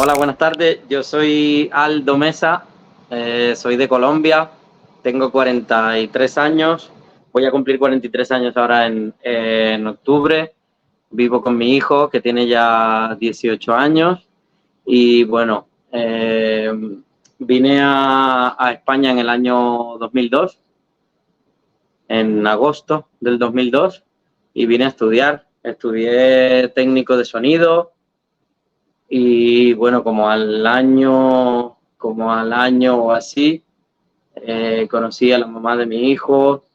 Hola, buenas tardes. Yo soy Aldo Mesa, soy de Colombia, tengo 43 años, voy a cumplir 43 años ahora en octubre. Vivo con mi hijo que tiene ya 18 años y bueno, vine a España en el año 2002, en agosto del 2002, y vine a estudiar. Estudié técnico de sonido. Y bueno, como al año o así, conocí a la mamá de mi hijo,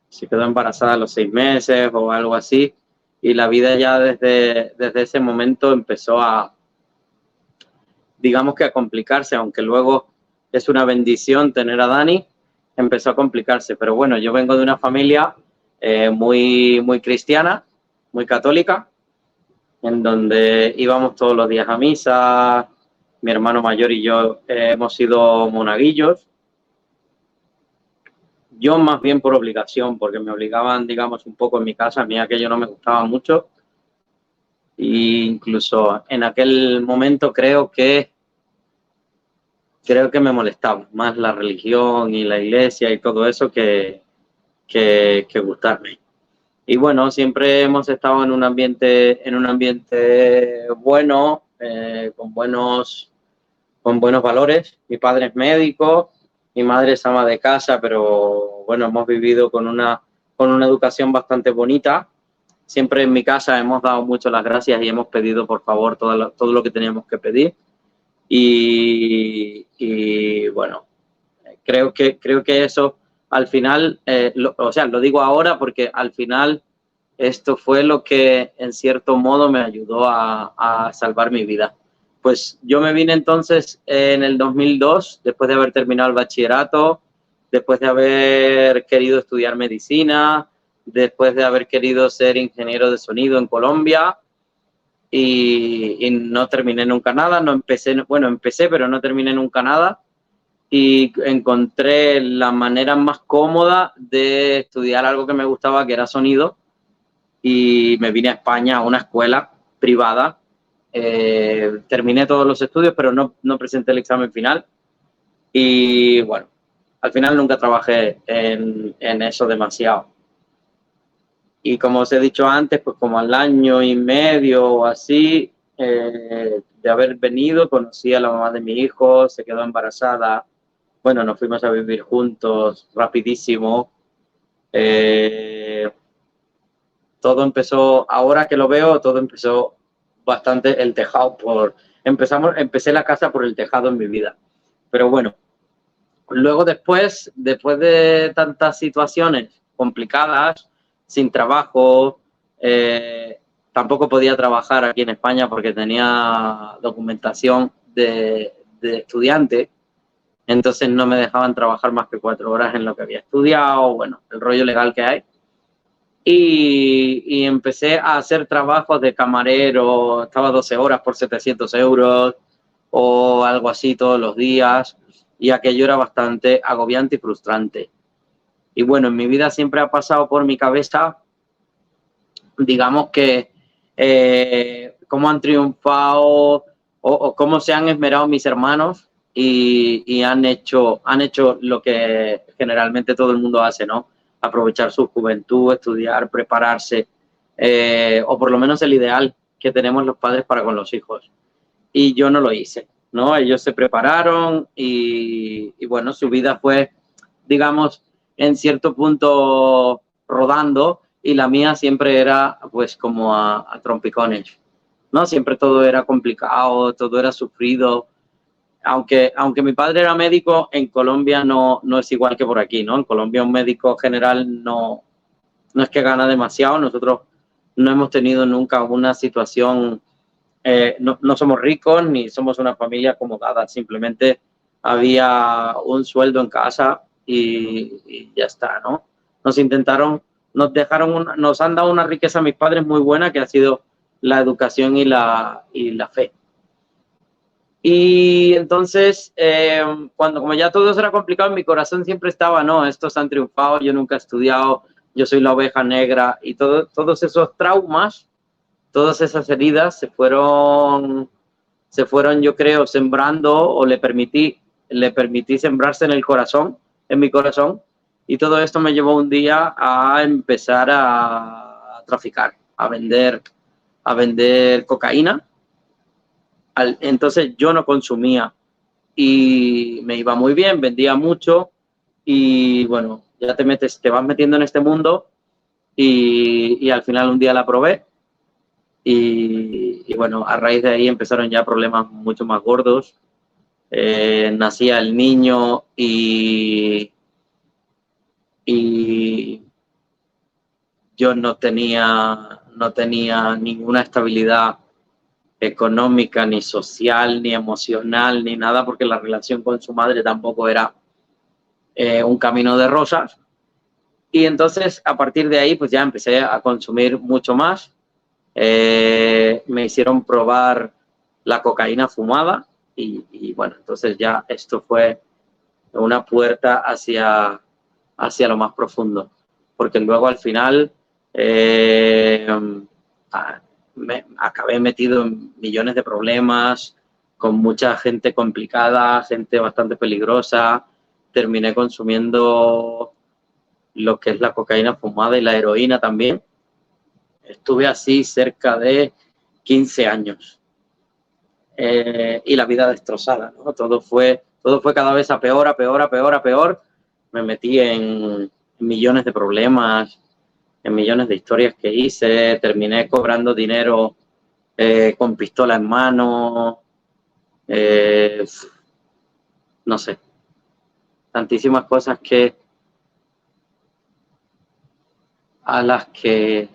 se quedó embarazada a los 6 meses o algo así, y la vida ya desde ese momento empezó digamos que a complicarse, aunque luego es una bendición tener a Dani, empezó a complicarse. Pero bueno, yo vengo de una familia muy, muy cristiana, muy católica, en donde íbamos todos los días a misa. Mi hermano mayor y yo hemos sido monaguillos. Yo más bien por obligación, porque me obligaban, digamos, un poco en mi casa. A mí aquello no me gustaba mucho. E incluso en aquel momento creo que me molestaba más la religión y la iglesia y todo eso que gustarme. Y bueno, siempre hemos estado en un ambiente bueno, con buenos valores. Mi padre es médico, mi madre es ama de casa, pero bueno, hemos vivido con una educación bastante bonita. Siempre en mi casa hemos dado mucho las gracias y hemos pedido por favor todo lo que teníamos que pedir. Y bueno, creo que eso al final, lo digo ahora porque al final esto fue lo que en cierto modo me ayudó a salvar mi vida. Pues yo me vine entonces en el 2002, después de haber terminado el bachillerato, después de haber querido estudiar medicina, después de haber querido ser ingeniero de sonido en Colombia, y no terminé nunca nada. Empecé, pero no terminé nunca nada. Y encontré la manera más cómoda de estudiar algo que me gustaba, que era sonido, y me vine a España a una escuela privada. Terminé todos los estudios, pero no presenté el examen final. Y bueno, al final nunca trabajé en eso demasiado. Y como os he dicho antes, pues como al año y medio o así de haber venido, conocí a la mamá de mi hijo, se quedó embarazada. Bueno, nos fuimos a vivir juntos rapidísimo. Todo empezó, ahora que lo veo, todo empezó bastante el tejado empecé la casa por el tejado en mi vida. Pero bueno, luego después de tantas situaciones complicadas, sin trabajo, tampoco podía trabajar aquí en España porque tenía documentación de estudiante, entonces no me dejaban trabajar más que 4 horas en lo que había estudiado, bueno, el rollo legal que hay. Y empecé a hacer trabajos de camarero, estaba 12 horas por 700 euros o algo así todos los días, y aquello era bastante agobiante y frustrante. Y bueno, en mi vida siempre ha pasado por mi cabeza, digamos que cómo han triunfado o cómo se han esmerado mis hermanos y han hecho lo que generalmente todo el mundo hace, ¿no? Aprovechar su juventud, estudiar, prepararse, o por lo menos el ideal que tenemos los padres para con los hijos. Y yo no lo hice, ¿no? Ellos se prepararon y bueno, su vida fue, digamos, en cierto punto rodando, y la mía siempre era pues como a trompicones, ¿no? Siempre todo era complicado, todo era sufrido. Aunque mi padre era médico, en Colombia no es igual que por aquí, ¿no? En Colombia un médico general no es que gana demasiado. Nosotros no hemos tenido nunca una situación, no somos ricos ni somos una familia acomodada, simplemente había un sueldo en casa y ya está, ¿no? Nos han dado una riqueza a mis padres muy buena, que ha sido la educación y la fe. Y entonces, como ya todo eso era complicado, en mi corazón siempre estaba, no, estos han triunfado, yo nunca he estudiado, yo soy la oveja negra, y todos esos traumas, todas esas heridas se fueron se fueron, yo creo, sembrando, o le permití sembrarse en el corazón, en mi corazón, y todo esto me llevó un día a empezar a traficar, a vender cocaína. Entonces yo no consumía y me iba muy bien, vendía mucho y bueno, ya te vas metiendo en este mundo y al final un día la probé y bueno, a raíz de ahí empezaron ya problemas mucho más gordos. Nacía el niño y yo no tenía ninguna estabilidad económica, ni social, ni emocional, ni nada, porque la relación con su madre tampoco era un camino de rosas. Y entonces, a partir de ahí, pues ya empecé a consumir mucho más. Me hicieron probar la cocaína fumada y bueno, entonces ya esto fue una puerta hacia lo más profundo. Porque luego al final eh, me acabé metido en millones de problemas, con mucha gente complicada, gente bastante peligrosa. Terminé consumiendo lo que es la cocaína fumada y la heroína también. Estuve así cerca de 15 años y la vida destrozada, ¿no? Todo fue cada vez a peor, a peor, a peor, a peor. Me metí en millones de problemas, en millones de historias que hice. Terminé cobrando dinero con pistola en mano. Eh, no sé, tantísimas cosas a las que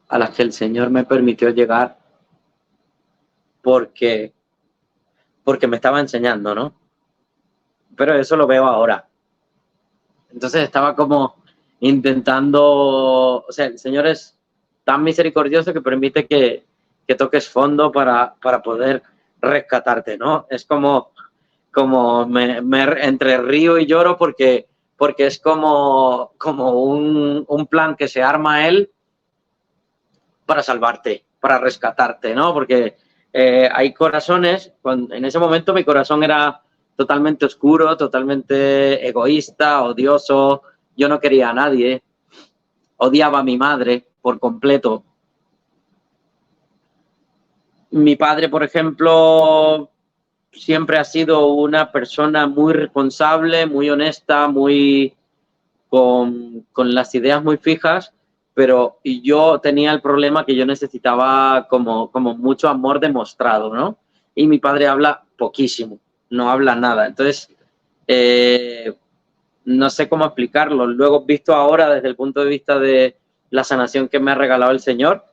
a las que el Señor me permitió llegar porque me estaba enseñando, ¿no? Pero eso lo veo ahora. Entonces estaba como intentando, o sea, el Señor es tan misericordioso que permite que toques fondo para poder rescatarte, ¿no? Es como entre río y lloro porque es como un plan que se arma Él para salvarte, para rescatarte, ¿no? Porque hay corazones, en ese momento mi corazón era totalmente oscuro, totalmente egoísta, odioso, yo no quería a nadie, odiaba a mi madre por completo. Mi padre, por ejemplo, siempre ha sido una persona muy responsable, muy honesta, con las ideas muy fijas, pero yo tenía el problema que yo necesitaba como mucho amor demostrado, ¿no? Y mi padre habla poquísimo, no habla nada. Entonces, no sé cómo explicarlo. Luego, visto ahora desde el punto de vista de la sanación que me ha regalado el Señor,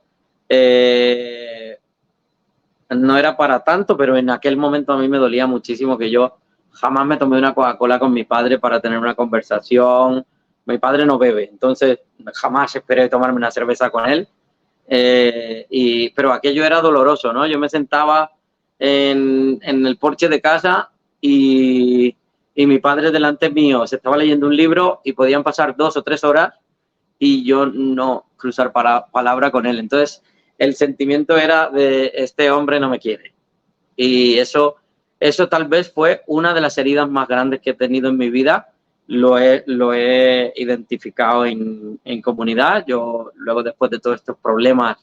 no era para tanto, pero en aquel momento a mí me dolía muchísimo que yo jamás me tomé una Coca-Cola con mi padre para tener una conversación. Mi padre no bebe, entonces jamás esperé tomarme una cerveza con él. Pero aquello era doloroso, ¿no? Yo me sentaba en el porche de casa y mi padre delante mío se estaba leyendo un libro y podían pasar 2 o 3 horas y yo no cruzar palabra con él. Entonces, el sentimiento era de este hombre no me quiere. Y eso tal vez fue una de las heridas más grandes que he tenido en mi vida. Lo he identificado en comunidad. Yo luego, después de todos estos problemas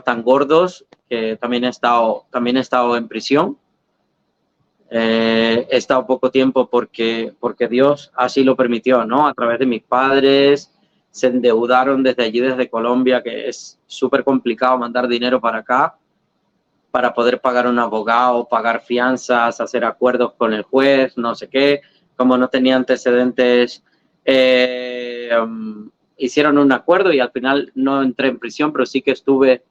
tan gordos, que también he estado en prisión. He estado poco tiempo porque Dios así lo permitió, ¿no? A través de mis padres, se endeudaron desde allí, desde Colombia, que es súper complicado mandar dinero para acá, para poder pagar un abogado, pagar fianzas, hacer acuerdos con el juez, no sé qué. Como no tenía antecedentes, hicieron un acuerdo y al final no entré en prisión, pero sí que estuve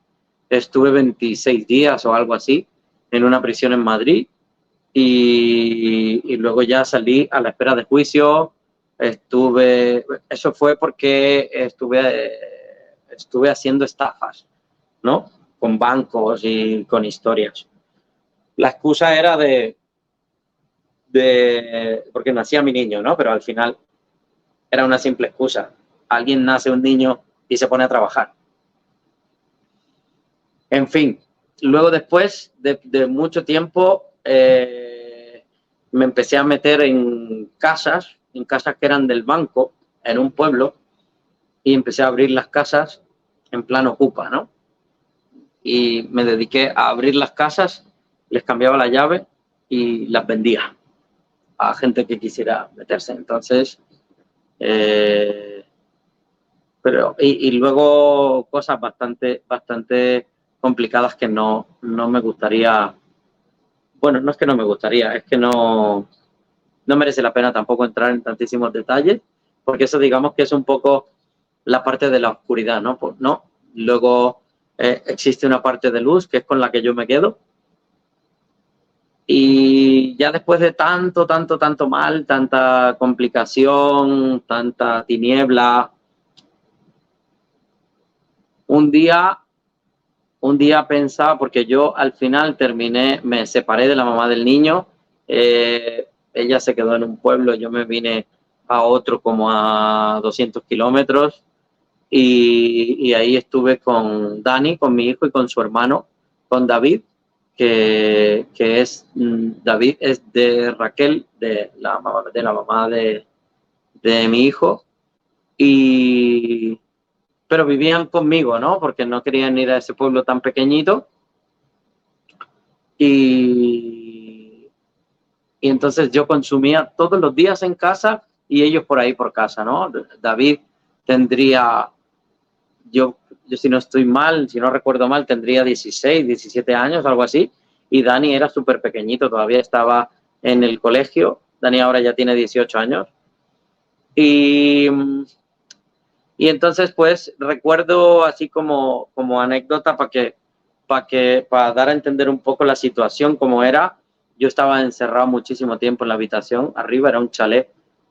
26 días o algo así en una prisión en Madrid. Y luego ya salí a la espera de juicio. Eso fue porque estuve haciendo estafas, ¿no? Con bancos y con historias. La excusa era porque nacía mi niño, ¿no? Pero al final era una simple excusa. Alguien nace un niño y se pone a trabajar. En fin, luego después de mucho tiempo me empecé a meter en casas que eran del banco, en un pueblo, y empecé a abrir las casas en plan ocupa, ¿no? Y me dediqué a abrir las casas, les cambiaba la llave y las vendía a gente que quisiera meterse. Entonces, y luego cosas bastante complicadas que no me gustaría, bueno, no es que no me gustaría, es que no merece la pena tampoco entrar en tantísimos detalles, porque eso digamos que es un poco la parte de la oscuridad, ¿no? Pues, ¿no? Luego existe una parte de luz que es con la que yo me quedo. Y ya después de tanto mal, tanta complicación, tanta tiniebla, un día pensaba, porque yo al final me separé de la mamá del niño, ella se quedó en un pueblo, yo me vine a otro como a 200 kilómetros y ahí estuve con Dani, con mi hijo y con su hermano, con David, que es, David es de Raquel, de la mamá de mi hijo, y pero vivían conmigo, ¿no? Porque no querían ir a ese pueblo tan pequeñito. Y, y entonces yo consumía todos los días en casa y ellos por ahí por casa, ¿no? David tendría, yo si no estoy mal, si no recuerdo mal, tendría 16, 17 años, algo así. Y Dani era súper pequeñito, todavía estaba en el colegio. Dani ahora ya tiene 18 años. Y entonces, pues, recuerdo así como anécdota para dar a entender un poco la situación, como era. Yo estaba encerrado muchísimo tiempo en la habitación. Arriba era un chalet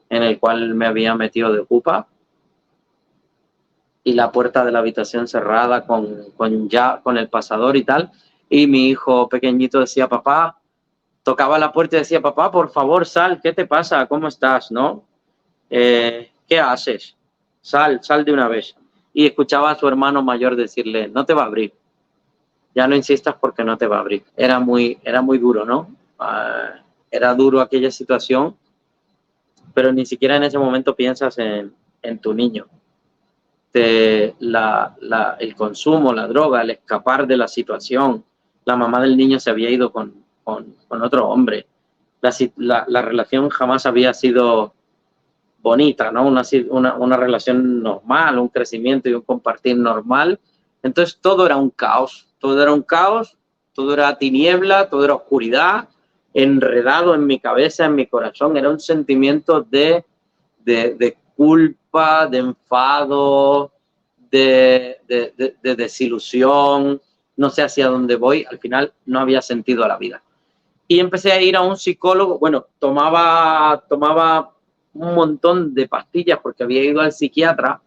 en el cual me había metido de ocupa y la puerta de la habitación cerrada con el pasador y tal. Y mi hijo pequeñito decía, papá, tocaba la puerta y decía, papá, por favor, sal, ¿qué te pasa? ¿Cómo estás? ¿No? ¿Qué haces? Sal de una vez. Y escuchaba a su hermano mayor decirle, no te va a abrir, ya no insistas porque no te va a abrir. Era muy duro, ¿no? Era duro aquella situación, pero ni siquiera en ese momento piensas en tu niño. El consumo, la droga, el escapar de la situación. La mamá del niño se había ido con otro hombre. La relación jamás había sido bonita, ¿no? Una relación normal, un crecimiento y un compartir normal. Entonces todo era un caos, todo era tiniebla, todo era oscuridad, enredado en mi cabeza, en mi corazón. Era un sentimiento de culpa, de enfado, de desilusión, no sé hacia dónde voy. Al final no había sentido a la vida. Y empecé a ir a un psicólogo. Bueno, tomaba un montón de pastillas porque había ido al psiquiatra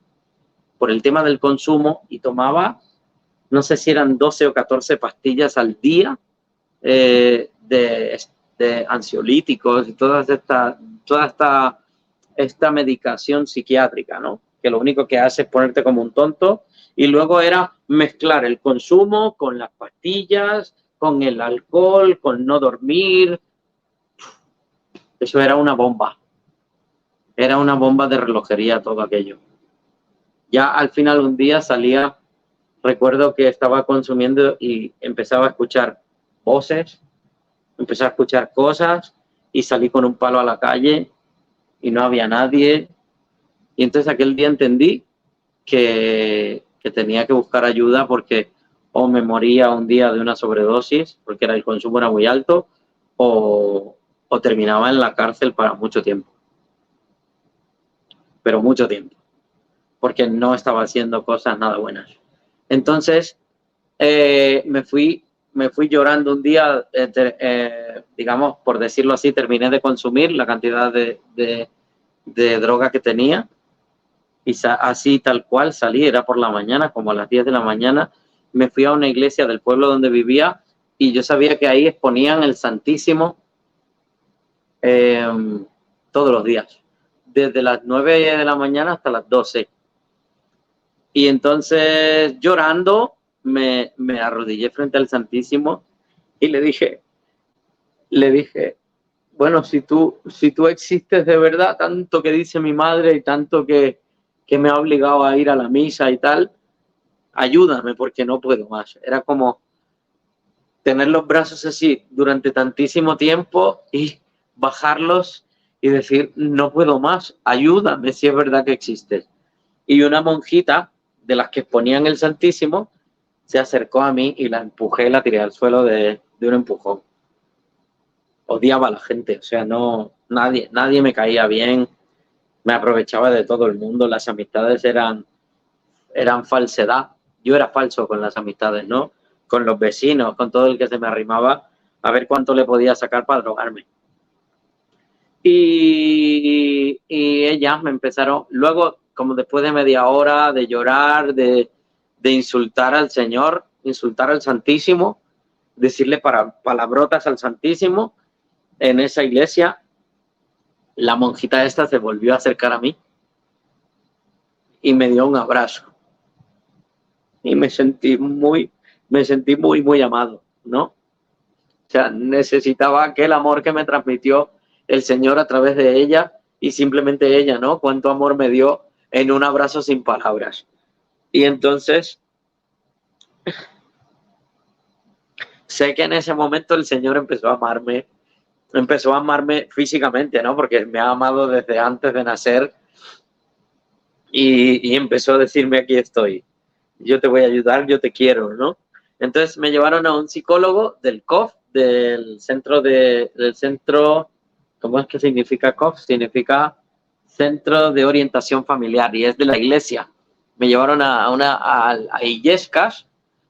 por el tema del consumo y tomaba, no sé si eran 12 o 14 pastillas al día de ansiolíticos y toda esta medicación psiquiátrica, ¿no? Que lo único que hace es ponerte como un tonto. Y luego era mezclar el consumo con las pastillas, con el alcohol, con no dormir. Eso era una bomba. Era una bomba de relojería todo aquello. Ya al final un día salía, recuerdo que estaba consumiendo y empezaba a escuchar voces, empecé a escuchar cosas y salí con un palo a la calle y no había nadie. Y entonces aquel día entendí que tenía que buscar ayuda porque o me moría un día de una sobredosis porque el consumo era muy alto o terminaba en la cárcel para mucho tiempo. Pero mucho tiempo, porque no estaba haciendo cosas nada buenas. Entonces, me fui llorando un día, digamos, por decirlo así, terminé de consumir la cantidad de droga que tenía y así tal cual salí, era por la mañana, como a las 10 de la mañana, me fui a una iglesia del pueblo donde vivía y yo sabía que ahí exponían el Santísimo todos los días, desde las 9 de la mañana hasta las 12. Y entonces llorando me arrodillé frente al Santísimo y le dije, bueno, si tú existes de verdad, tanto que dice mi madre y tanto que me ha obligado a ir a la misa y tal, ayúdame porque no puedo más. Era como tener los brazos así durante tantísimo tiempo y bajarlos y decir, no puedo más, ayúdame si es verdad que existes. Y una monjita de las que exponían el Santísimo se acercó a mí y la empujé, la tiré al suelo de un empujón. Odiaba a la gente, o sea, nadie me caía bien, me aprovechaba de todo el mundo, las amistades eran falsedad. Yo era falso con las amistades, ¿no? Con los vecinos, con todo el que se me arrimaba, a ver cuánto le podía sacar para drogarme. Y ellas me empezaron, luego, como después de media hora de llorar, de insultar al Señor, insultar al Santísimo, decirle palabrotas al Santísimo, en esa iglesia, la monjita esta se volvió a acercar a mí y me dio un abrazo. Y me sentí muy, muy amado, ¿no? O sea, necesitaba aquel amor que me transmitió el Señor a través de ella y simplemente ella, ¿no? Cuánto amor me dio en un abrazo sin palabras. Y entonces, sé que en ese momento el Señor empezó a amarme físicamente, ¿no? Porque me ha amado desde antes de nacer y empezó a decirme, aquí estoy, yo te voy a ayudar, yo te quiero, ¿no? Entonces me llevaron a un psicólogo del COF, del centro, ¿cómo es que significa COF? Significa Centro de Orientación Familiar y es de la iglesia. Me llevaron a Illescas,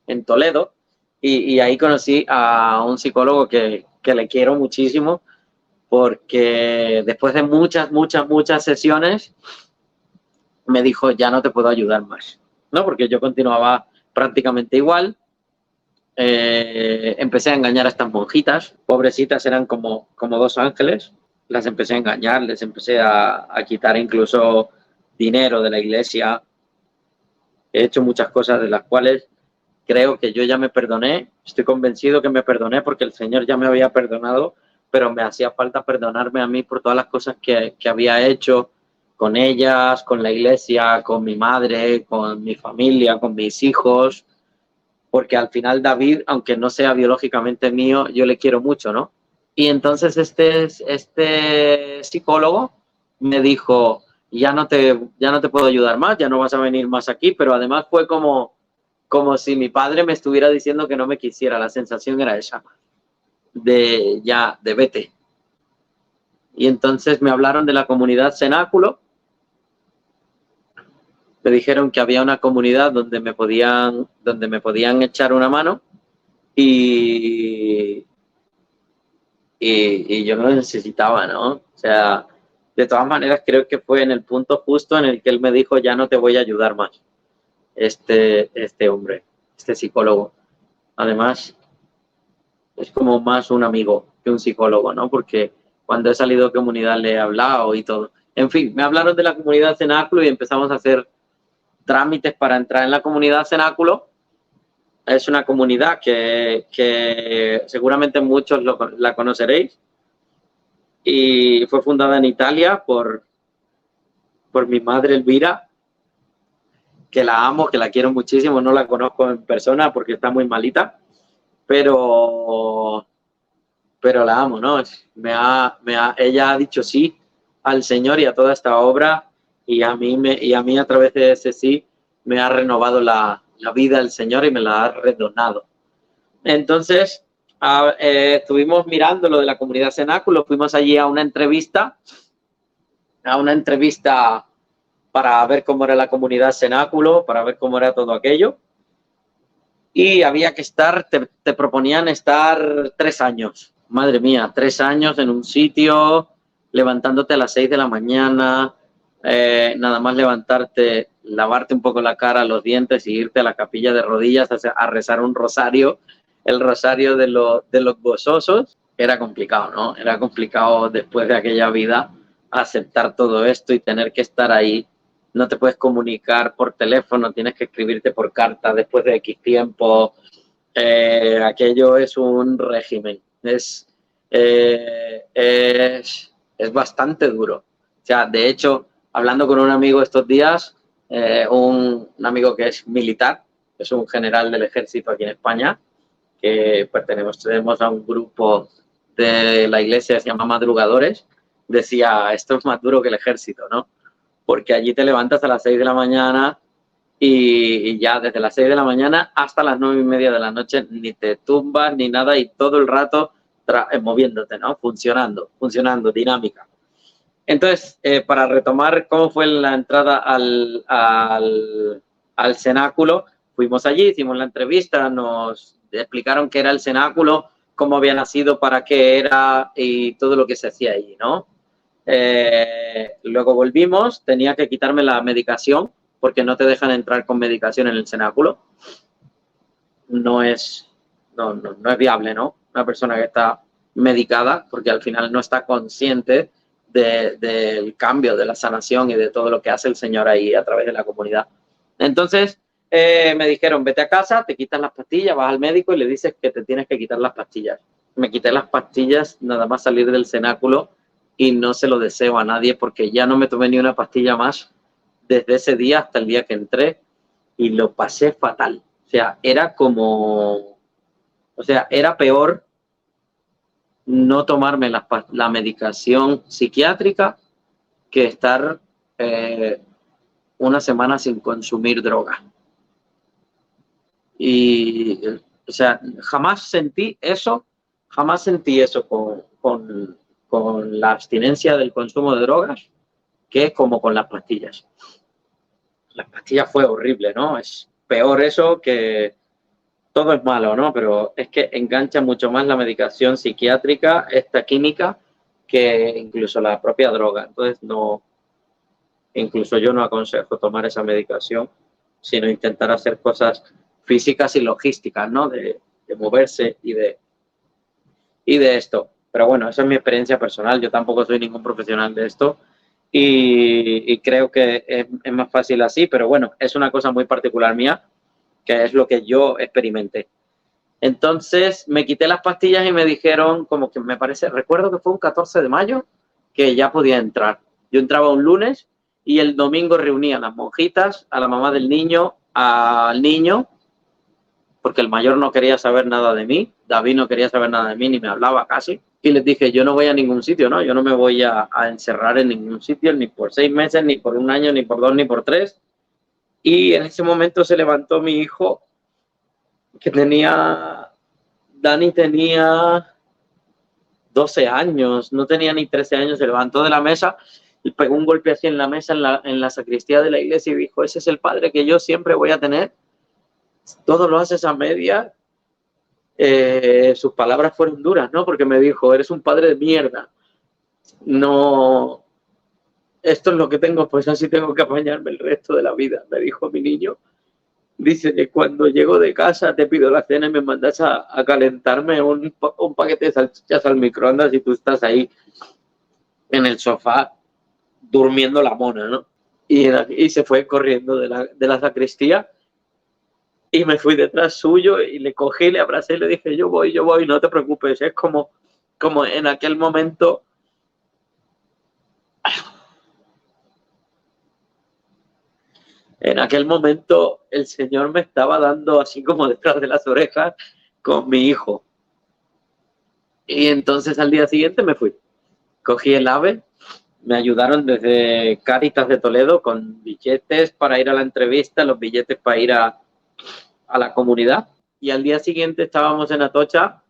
en Toledo, y ahí conocí a un psicólogo que le quiero muchísimo porque después de muchas sesiones me dijo, ya no te puedo ayudar más, ¿no? Porque yo continuaba prácticamente igual. Empecé a engañar a estas monjitas, pobrecitas, eran como dos ángeles, las empecé a engañar, les empecé a quitar incluso dinero de la iglesia. He hecho muchas cosas de las cuales creo que yo ya me perdoné, estoy convencido que me perdoné porque el Señor ya me había perdonado, pero me hacía falta perdonarme a mí por todas las cosas que había hecho con ellas, con la iglesia, con mi madre, con mi familia, con mis hijos, porque al final David, aunque no sea biológicamente mío, yo le quiero mucho, ¿no? Y entonces este psicólogo me dijo, ya no te puedo ayudar más, ya no vas a venir más aquí, pero además fue como si mi padre me estuviera diciendo que no me quisiera, la sensación era esa, de vete. Y entonces me hablaron de la comunidad Cenáculo, me dijeron que había una comunidad donde me podían echar una mano y yo no lo necesitaba, ¿no? O sea, de todas maneras creo que fue en el punto justo en el que él me dijo, ya no te voy a ayudar más, este hombre, este psicólogo. Además, es como más un amigo que un psicólogo, ¿no? Porque cuando he salido de comunidad le he hablado y todo. En fin, me hablaron de la comunidad Cenáculo y empezamos a hacer trámites para entrar en la comunidad Cenáculo. Es una comunidad que seguramente muchos la conoceréis y fue fundada en Italia por mi madre Elvira, que la amo, que la quiero muchísimo, no la conozco en persona porque está muy malita, pero la amo, ¿no? Ella ha dicho sí al Señor y a toda esta obra y a mí a través de ese sí me ha renovado la vida el Señor y me la ha redonado. Entonces, estuvimos mirando lo de la comunidad Cenáculo, fuimos allí a una entrevista para ver cómo era la comunidad Cenáculo, para ver cómo era todo aquello. Y había que estar, te proponían estar 3 años. Madre mía, 3 años en un sitio, levantándote a las 6 de la mañana, nada más levantarte, lavarte un poco la cara, los dientes y irte a la capilla de rodillas a rezar un rosario, el rosario de los gozosos. Era complicado, ¿no? Era complicado después de aquella vida aceptar todo esto y tener que estar ahí no te puedes comunicar por teléfono, tienes que escribirte por carta después de X tiempo. Aquello es un régimen, es bastante duro. O sea, de hecho, hablando con un amigo estos días, un amigo que es militar, es un general del ejército aquí en España, que pertenecemos a un grupo de la iglesia que se llama Madrugadores, decía, esto es más duro que el ejército, ¿no? Porque allí te levantas a las 6 de la mañana y ya desde las 6 de la mañana hasta las 9:30 de la noche ni te tumbas ni nada y todo el rato moviéndote, ¿no? Funcionando, dinámica. Entonces, para retomar cómo fue la entrada al cenáculo, fuimos allí, hicimos la entrevista, nos explicaron qué era el cenáculo, cómo había nacido, para qué era y todo lo que se hacía allí, ¿no? Luego volvimos, tenía que quitarme la medicación porque no te dejan entrar con medicación en el cenáculo. No es viable, ¿no? Una persona que está medicada, porque al final no está consciente del cambio, de la sanación y de todo lo que hace el Señor ahí a través de la comunidad. Entonces, me dijeron, vete a casa, te quitas las pastillas, vas al médico y le dices que te tienes que quitar las pastillas. Me quité las pastillas nada más salir del cenáculo y no se lo deseo a nadie porque ya no me tomé ni una pastilla más desde ese día hasta el día que entré y lo pasé fatal. O sea, era peor no tomarme la medicación psiquiátrica que estar una semana sin consumir droga. Y, o sea, jamás sentí eso con la abstinencia del consumo de drogas, que es como con las pastillas. Las pastillas fue horrible, ¿no? Es peor eso que todo es malo, ¿no? Pero es que engancha mucho más la medicación psiquiátrica, esta química, que incluso la propia droga. Entonces, incluso yo no aconsejo tomar esa medicación, sino intentar hacer cosas físicas y logísticas, ¿no? De moverse y de esto. Pero bueno, esa es mi experiencia personal. Yo tampoco soy ningún profesional de esto y creo que es más fácil así, pero bueno, es una cosa muy particular mía, que es lo que yo experimenté. Entonces me quité las pastillas y me dijeron, como que recuerdo que fue un 14 de mayo, que ya podía entrar. Yo entraba un lunes y el domingo reunía a las monjitas, a la mamá del niño, al niño, porque el mayor no quería saber nada de mí, David no quería saber nada de mí, ni me hablaba casi. Y les dije, yo no voy a ningún sitio, ¿no? Yo no me voy a encerrar en ningún sitio, ni por 6 meses, ni por un año, ni por 2, ni por 3. Y en ese momento se levantó mi hijo, Dani tenía 12 años, no tenía ni 13 años, se levantó de la mesa y pegó un golpe así en la mesa, en la sacristía de la iglesia y dijo, ese es el padre que yo siempre voy a tener, todo lo haces a media. Sus palabras fueron duras, ¿no? Porque me dijo, eres un padre de mierda, no, esto es lo que tengo, pues así tengo que apañarme el resto de la vida, me dijo mi niño. Dice que cuando llego de casa te pido la cena y me mandas a calentarme un paquete de salchichas al microondas y tú estás ahí en el sofá durmiendo la mona, ¿no? Y se fue corriendo de la sacristía y me fui detrás suyo y le cogí, le abracé y le dije, yo voy, no te preocupes. Es como en aquel momento... En aquel momento el Señor me estaba dando así como detrás de las orejas con mi hijo. Y entonces al día siguiente me fui. Cogí el AVE, me ayudaron desde Cáritas de Toledo con billetes para ir a la entrevista, los billetes para ir a la comunidad. Y al día siguiente estábamos en Atocha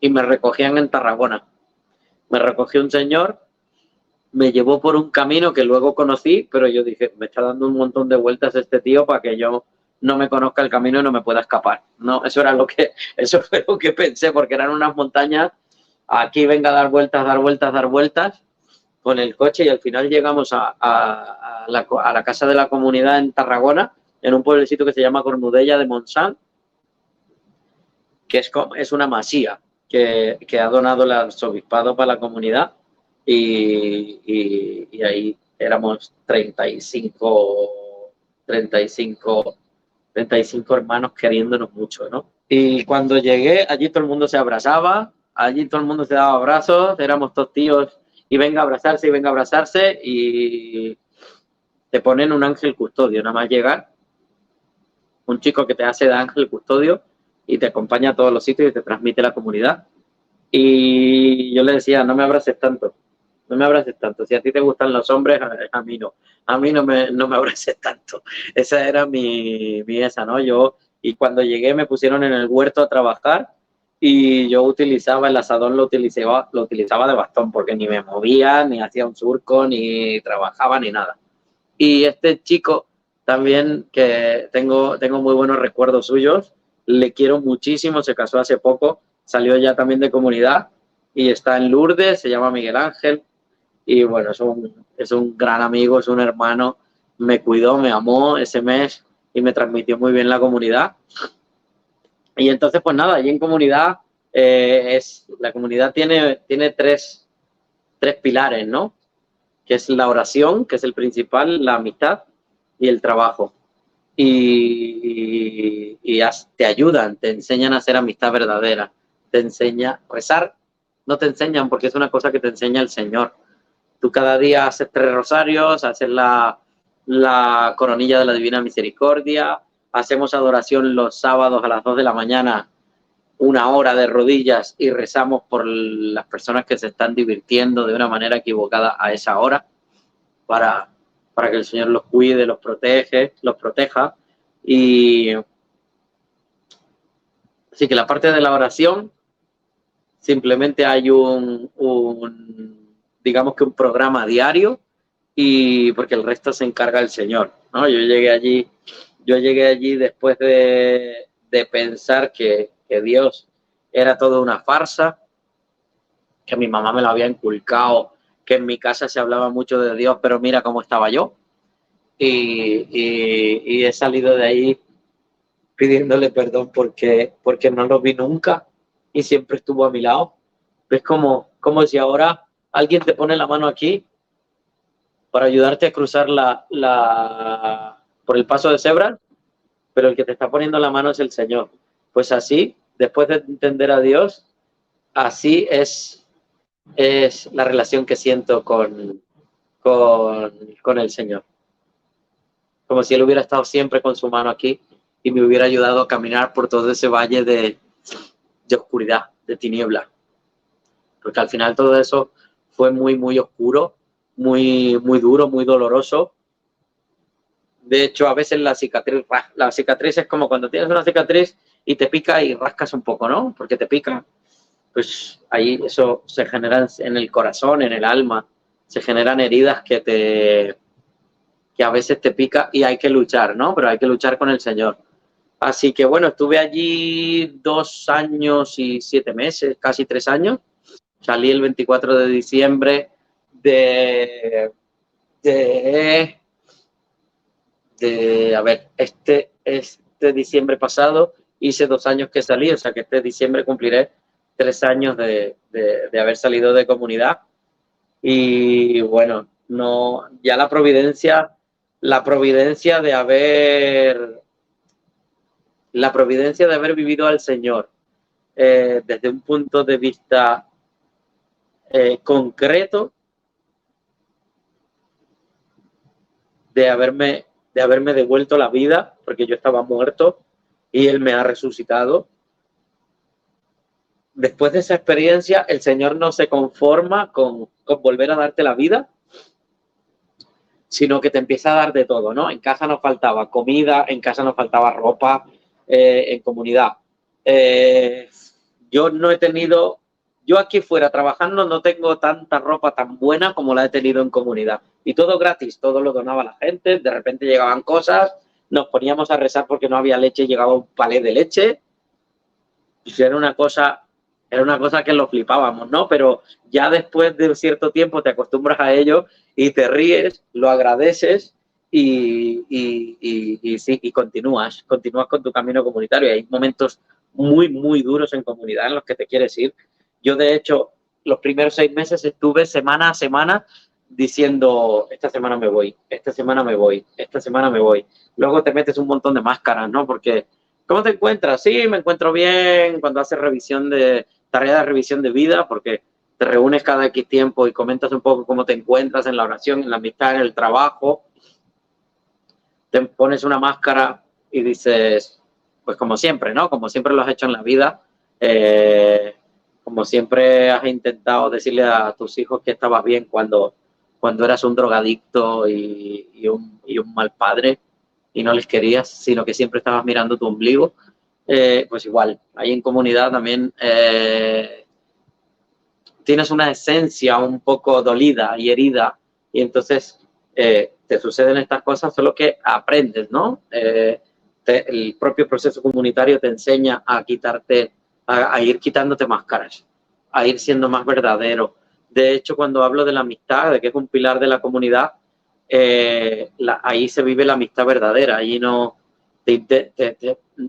y me recogían en Tarragona. Me recogió un señor, me llevó por un camino que luego conocí, pero yo dije, me está dando un montón de vueltas este tío para que yo no me conozca el camino y no me pueda escapar. No, eso fue lo que pensé, porque eran unas montañas, aquí venga a dar vueltas con el coche y al final llegamos a la casa de la comunidad en Tarragona, en un pueblecito que se llama Cornudella de Montsant, que es una masía que ha donado el arzobispado para la comunidad y ahí éramos 35 hermanos queriéndonos mucho, ¿no? Y cuando llegué, allí todo el mundo se abrazaba, allí todo el mundo se daba abrazos, éramos todos tíos y venga a abrazarse y venga a abrazarse y te ponen un ángel custodio, nada más llegar, un chico que te hace de ángel custodio y te acompaña a todos los sitios y te transmite la comunidad. Y yo le decía, no me abraces tanto, no me abraces tanto. Si a ti te gustan los hombres, a mí no. A mí no me abraces tanto. Esa era esa, ¿no? Y cuando llegué me pusieron en el huerto a trabajar y yo utilizaba el asadón, lo utilizaba de bastón porque ni me movía, ni hacía un surco, ni trabajaba, ni nada. Y este chico también, que tengo muy buenos recuerdos suyos, le quiero muchísimo, se casó hace poco, salió ya también de comunidad y está en Lourdes, se llama Miguel Ángel y bueno, es un gran amigo, es un hermano, me cuidó, me amó ese mes y me transmitió muy bien la comunidad. Y entonces, pues nada, allí en comunidad, la comunidad tiene tres pilares, ¿no? Que es la oración, que es el principal, la amistad y el trabajo. Y te ayudan, te enseñan a hacer amistad verdadera, te enseña rezar, no te enseñan porque es una cosa que te enseña el Señor. Tú cada día haces 3 rosarios, haces la coronilla de la Divina Misericordia, hacemos adoración los sábados a las 2 de la mañana, 1 hora de rodillas y rezamos por las personas que se están divirtiendo de una manera equivocada a esa hora para que el Señor los cuide, los proteja. Y así que la parte de la oración, simplemente hay digamos que un programa diario y porque el resto se encarga el Señor, ¿no? Yo llegué allí después de pensar que Dios era toda una farsa, que mi mamá me lo había inculcado, que en mi casa se hablaba mucho de Dios, pero mira cómo estaba yo. Y he salido de ahí pidiéndole perdón porque no lo vi nunca y siempre estuvo a mi lado. Es como si ahora alguien te pone la mano aquí para ayudarte a cruzar por el paso de cebra, pero el que te está poniendo la mano es el Señor. Pues así, después de entender a Dios, así es la relación que siento con el Señor. Como si Él hubiera estado siempre con su mano aquí y me hubiera ayudado a caminar por todo ese valle de oscuridad, de tiniebla. Porque al final todo eso fue muy, muy oscuro, muy, muy duro, muy doloroso. De hecho, a veces la cicatriz es como cuando tienes una cicatriz y te pica y rascas un poco, ¿no? Porque te pica. Pues ahí eso se genera en el corazón, en el alma. Se generan heridas que a veces te pica y hay que luchar, ¿no? Pero hay que luchar con el Señor. Así que bueno, estuve allí 2 años y 7 meses, casi 3 años. Salí el 24 de diciembre a ver, este diciembre pasado hice 2 años que salí, o sea que este diciembre cumpliré 3 años de haber salido de comunidad. Y bueno, no, ya la providencia de haber vivido al Señor desde un punto de vista concreto, de haberme devuelto la vida, porque yo estaba muerto y Él me ha resucitado. Después de esa experiencia, el Señor no se conforma con volver a darte la vida, sino que te empieza a dar de todo, ¿no? En casa nos faltaba comida, en casa nos faltaba ropa, en comunidad. Yo aquí fuera trabajando no tengo tanta ropa tan buena como la he tenido en comunidad. Y todo gratis, todo lo donaba la gente, de repente llegaban cosas, nos poníamos a rezar porque no había leche, llegaba un palé de leche. Y era una cosa que lo flipábamos, ¿no? Pero ya después de cierto tiempo te acostumbras a ello y te ríes, lo agradeces y continúas con tu camino comunitario. Hay momentos muy, muy duros en comunidad en los que te quieres ir. Yo, de hecho, los primeros 6 meses estuve semana a semana diciendo, esta semana me voy, esta semana me voy, esta semana me voy. Luego te metes un montón de máscaras, ¿no? Porque, ¿cómo te encuentras? Sí, me encuentro bien cuando haces tarea de revisión de vida, porque te reúnes cada X tiempo y comentas un poco cómo te encuentras en la oración, en la amistad, en el trabajo. Te pones una máscara y dices, pues como siempre, ¿no? Como siempre lo has hecho en la vida, como siempre has intentado decirle a tus hijos que estabas bien cuando eras un drogadicto y un mal padre y no les querías, sino que siempre estabas mirando tu ombligo. Pues igual, ahí en comunidad también tienes una esencia un poco dolida y herida y entonces te suceden estas cosas, solo que aprendes, ¿no? El propio proceso comunitario te enseña a quitarte, a ir quitándote máscaras, a ir siendo más verdadero. De hecho, cuando hablo de la amistad, de que es un pilar de la comunidad, ahí se vive la amistad verdadera, allí no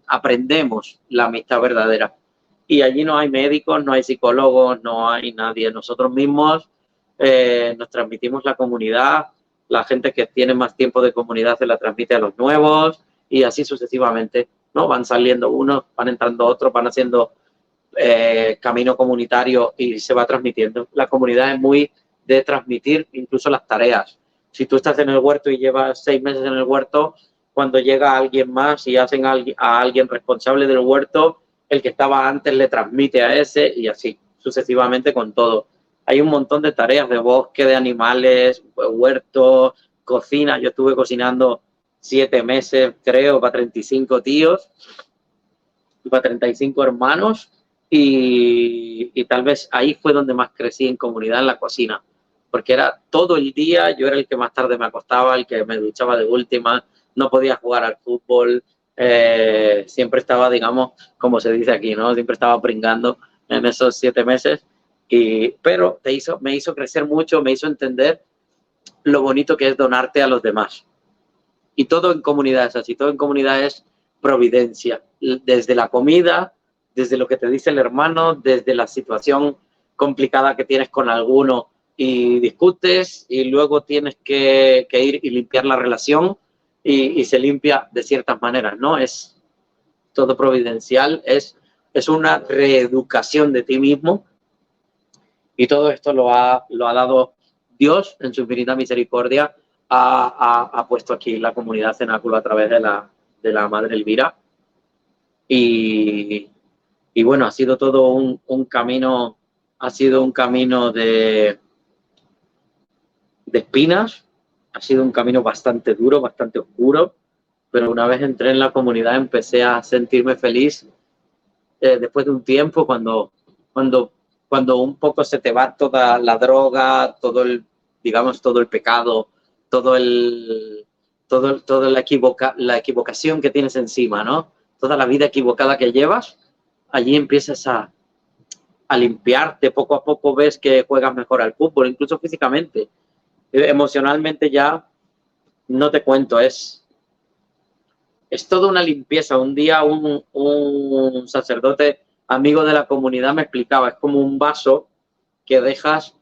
aprendemos la amistad verdadera. Y allí no hay médicos, no hay psicólogos, no hay nadie. Nosotros mismos nos transmitimos la comunidad, la gente que tiene más tiempo de comunidad se la transmite a los nuevos y así sucesivamente, ¿no? Van saliendo unos, van entrando otros, van haciendo camino comunitario y se va transmitiendo. La comunidad es muy de transmitir incluso las tareas. Si tú estás en el huerto y llevas 6 meses en el huerto, cuando llega alguien más y hacen a alguien responsable del huerto, el que estaba antes le transmite a ese y así sucesivamente con todo. Hay un montón de tareas de bosque, de animales, huerto, cocina. Yo estuve cocinando 7 meses, creo, para 35 tíos, para 35 hermanos y tal vez ahí fue donde más crecí en comunidad, en la cocina, porque era todo el día, yo era el que más tarde me acostaba, el que me duchaba de última, no podía jugar al fútbol, siempre estaba, digamos, como se dice aquí, ¿no? Siempre estaba pringando en esos 7 meses, pero me hizo crecer mucho, me hizo entender lo bonito que es donarte a los demás. Y todo en comunidad es así, todo en comunidad es providencia, desde la comida, desde lo que te dice el hermano, desde la situación complicada que tienes con alguno y discutes y luego tienes que ir y limpiar la relación y se limpia de ciertas maneras, ¿no? Es todo providencial, es una reeducación de ti mismo y todo esto lo ha dado Dios en su infinita misericordia, ha puesto aquí la comunidad Cenáculo a través de la Madre Elvira y bueno, ha sido todo un camino, ha sido un camino de espinas, ha sido un camino bastante duro, bastante oscuro, pero una vez entré en la comunidad empecé a sentirme feliz después de un tiempo cuando un poco se te va toda la droga, digamos, todo el pecado, toda la equivocación que tienes encima, ¿no? Toda la vida equivocada que llevas, allí empiezas a limpiarte, poco a poco ves que juegas mejor al fútbol, incluso físicamente. Emocionalmente ya no te cuento, es toda una limpieza. Un día un sacerdote amigo de la comunidad me explicaba, es como un vaso que dejas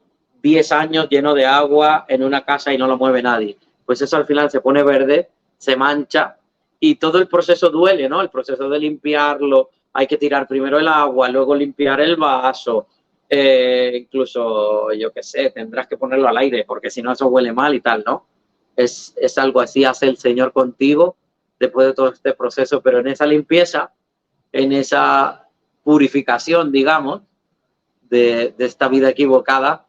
10 años lleno de agua en una casa y no lo mueve nadie. Pues eso al final se pone verde, se mancha y todo el proceso duele, ¿no? El proceso de limpiarlo, hay que tirar primero el agua, luego limpiar el vaso, incluso, yo qué sé, tendrás que ponerlo al aire porque si no eso huele mal y tal, ¿no? Es algo así, hace el Señor contigo después de todo este proceso, pero en esa limpieza, en esa purificación, digamos, de esta vida equivocada,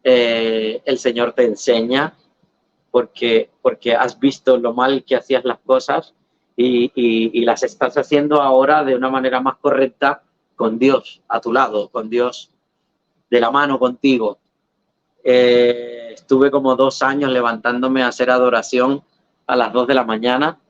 el Señor te enseña porque has visto lo mal que hacías las cosas y las estás haciendo ahora de una manera más correcta con Dios a tu lado, con Dios de la mano contigo. Estuve como 2 años levantándome a hacer adoración a las 2 de la mañana,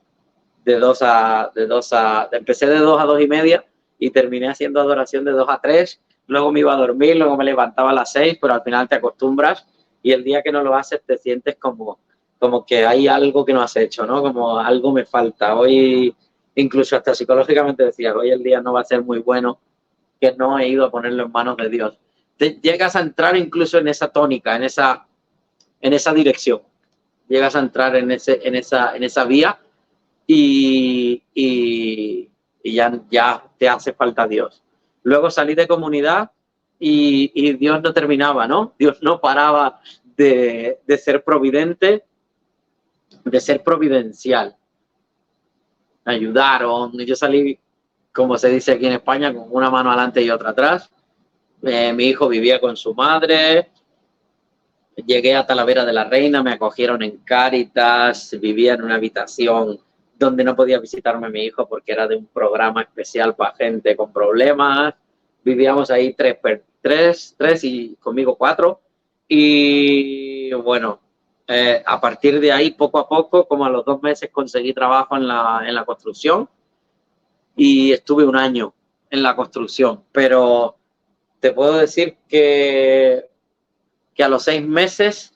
empecé de 2 a 2 y media y terminé haciendo adoración de 2 a 3, luego me iba a dormir, luego me levantaba a las 6, pero al final te acostumbras y el día que no lo haces te sientes como que hay algo que no has hecho, ¿no? Como algo me falta. Hoy, incluso hasta psicológicamente decías, hoy el día no va a ser muy bueno, que no he ido a ponerlo en manos de Dios. Te llegas a entrar incluso en esa tónica, en en esa dirección. Llegas a entrar en esa vía y ya te hace falta Dios. Luego salí de comunidad y Dios no terminaba, ¿no? Dios no paraba de ser providente, de ser providencial. Me ayudaron. Yo salí, como se dice aquí en España, con una mano adelante y otra atrás. Mi hijo vivía con su madre. Llegué a Talavera de la Reina, me acogieron en Cáritas, vivía en una habitación donde no podía visitarme mi hijo porque era de un programa especial para gente con problemas. Vivíamos ahí tres y conmigo 4. Y bueno, a partir de ahí, poco a poco, como a los 2 meses, conseguí trabajo en la construcción y estuve 1 año en la construcción. Pero te puedo decir que a los 6 meses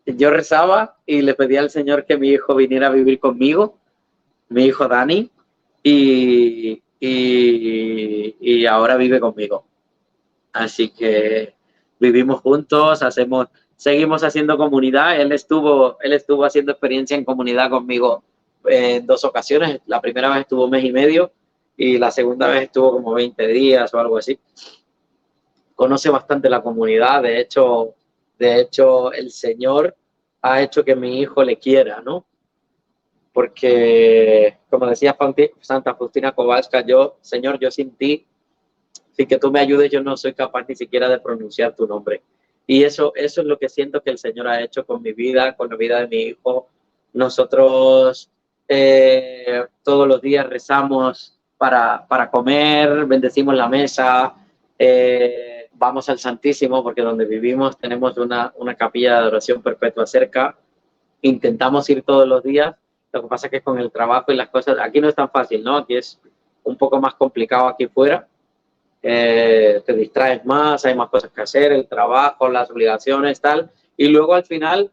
yo rezaba y le pedía al Señor que mi hijo viniera a vivir conmigo, mi hijo Dani, y ahora vive conmigo. Así que vivimos juntos, seguimos haciendo comunidad. Él estuvo haciendo experiencia en comunidad conmigo en 2 ocasiones. La primera vez estuvo 1 mes y medio y la segunda vez estuvo como 20 días o algo así. Conoce bastante la comunidad. De hecho, el Señor ha hecho que mi hijo le quiera, ¿no? Porque, como decía Santa Faustina Kowalska, Señor, yo sin ti, sin que tú me ayudes, yo no soy capaz ni siquiera de pronunciar tu nombre. Y eso es lo que siento que el Señor ha hecho con mi vida, con la vida de mi hijo. Nosotros todos los días rezamos para comer, bendecimos la mesa, vamos al Santísimo, porque donde vivimos tenemos una capilla de adoración perpetua cerca. Intentamos ir todos los días. Lo que pasa es que con el trabajo y las cosas, aquí no es tan fácil, ¿no? Aquí es un poco más complicado aquí fuera. Te distraes más, hay más cosas que hacer, el trabajo, las obligaciones, tal. Y luego al final,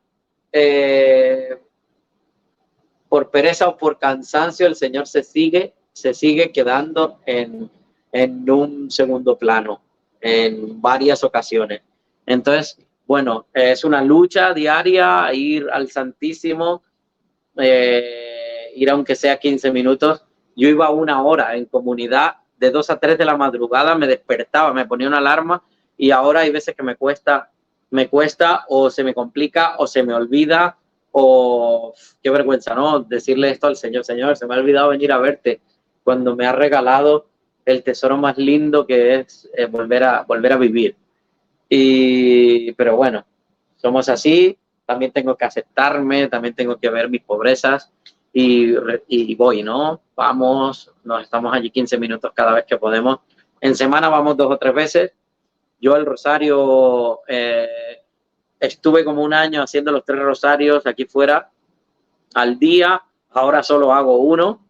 por pereza o por cansancio, el Señor se sigue quedando en un segundo plano en varias ocasiones. Entonces, bueno, es una lucha diaria ir al Santísimo, ir aunque sea 15 minutos. Yo iba 1 hora en comunidad, de 2 a 3 de la madrugada, me despertaba, me ponía una alarma y ahora hay veces que me cuesta o se me complica o se me olvida o qué vergüenza, ¿no? Decirle esto al Señor, Señor, se me ha olvidado venir a verte cuando me ha regalado el tesoro más lindo que es volver a vivir. Pero bueno, somos así, también tengo que aceptarme, también tengo que ver mis pobrezas y voy, ¿no? Vamos, nos estamos allí 15 minutos cada vez que podemos. En semana vamos 2 o 3 veces. Yo el rosario, estuve como 1 año haciendo los 3 rosarios aquí fuera al día, ahora solo hago 1,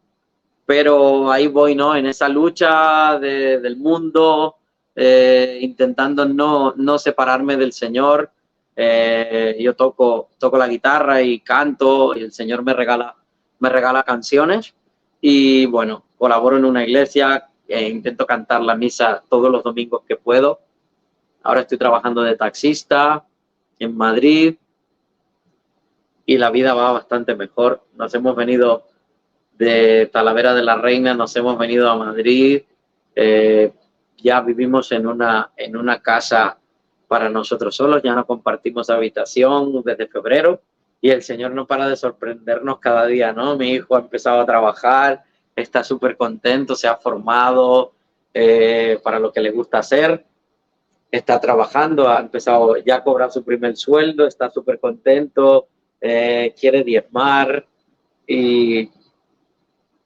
pero ahí voy, ¿no? En esa lucha del mundo, intentando no separarme del Señor. Yo toco la guitarra y canto y el Señor me regala canciones y bueno, colaboro en una iglesia, intento cantar la misa todos los domingos que puedo. Ahora estoy trabajando de taxista en Madrid y la vida va bastante mejor. Nos hemos venido de Talavera de la Reina, nos hemos venido a Madrid. Ya vivimos en una casa para nosotros solos, ya no compartimos habitación desde febrero y el Señor no para de sorprendernos cada día, ¿no? Mi hijo ha empezado a trabajar, está súper contento, se ha formado para lo que le gusta hacer, está trabajando, ha empezado ya a cobrar su primer sueldo, está súper contento, quiere diezmar y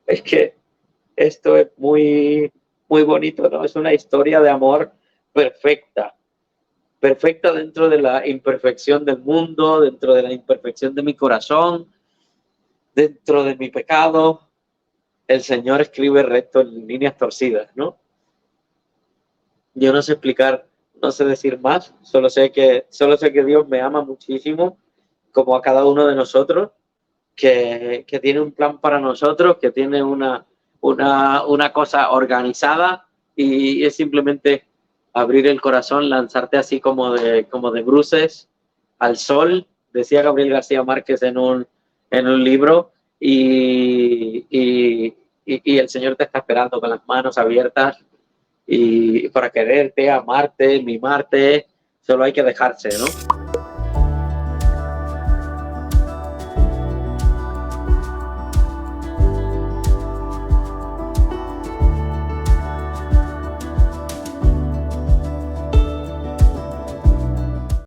es que esto es muy, muy bonito, ¿no? Es una historia de amor perfecta, perfecta dentro de la imperfección del mundo, dentro de la imperfección de mi corazón, dentro de mi pecado. El Señor escribe recto en líneas torcidas, ¿no? Yo no sé explicar, no sé decir más, solo sé que Dios me ama muchísimo, como a cada uno de nosotros, que tiene un plan para nosotros, que tiene una cosa organizada y es simplemente abrir el corazón, lanzarte así como de bruces al sol decía Gabriel García Márquez en un libro, y el Señor te está esperando con las manos abiertas y para quererte, amarte, mimarte, solo hay que dejarse, ¿no?